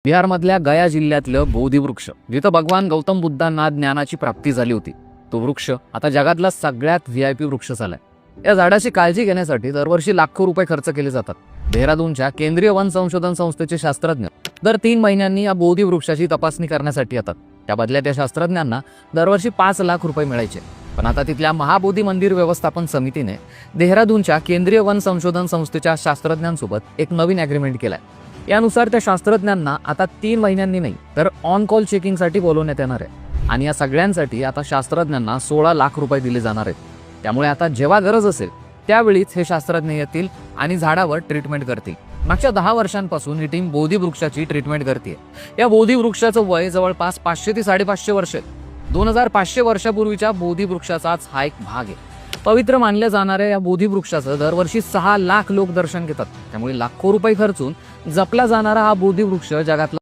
बिहारमधल्या गया जिल्ह्यातलं बोधिवृक्ष, जिथं भगवान गौतम बुद्धांना ज्ञानाची प्राप्ती झाली होती, तो वृक्ष आता जगातला सगळ्यात व्हीआयपी वृक्ष झालाय. या झाडाची काळजी घेण्यासाठी दरवर्षी लाखो रुपये खर्च केले जातात. देहरादूनच्या केंद्रीय वन संशोधन संस्थेचे शास्त्रज्ञ दर 3 महिन्यांनी या बोधिवृक्षाची तपासणी करण्यासाठी येतात. त्या बदल्यात या शास्त्रज्ञांना दरवर्षी 5 लाख रुपये मिळायचे. पण आता तिथल्या महाबोधी मंदिर व्यवस्थापन समितीने देहरादूनच्या केंद्रीय वन संशोधन संस्थेच्या शास्त्रज्ञांसोबत एक नवीन अग्रीमेंट केलाय. यानुसार त्या शास्त्रज्ञांना आता 3 महिन्यांनी नाही तर ऑन कॉल चेकिंगसाठी बोलवण्यात येणार आहे. आणि या सगळ्यांसाठी आता शास्त्रज्ञांना 16 लाख रुपये दिले जाणार आहेत. त्यामुळे आता जेव्हा गरज असेल त्यावेळीच हे शास्त्रज्ञ येतील आणि झाडावर ट्रीटमेंट करतील. मागच्या 10 वर्षांपासून ही टीम बोधिवृक्षाची ट्रीटमेंट करते. या बोधिवृक्षाचं वय जवळपास 500 ते 550 वर्ष आहे. 2500 वर्षापूर्वीच्या बोधिवृक्षाचाच हा एक भाग आहे. पवित्र मानल्या जाणाऱ्या या बोधिवृक्षाचं दरवर्षी 6 लाख लोक दर्शन घेतात. त्यामुळे लाखो रुपये खर्चून जपला जाणारा हा बोधिवृक्ष जगातला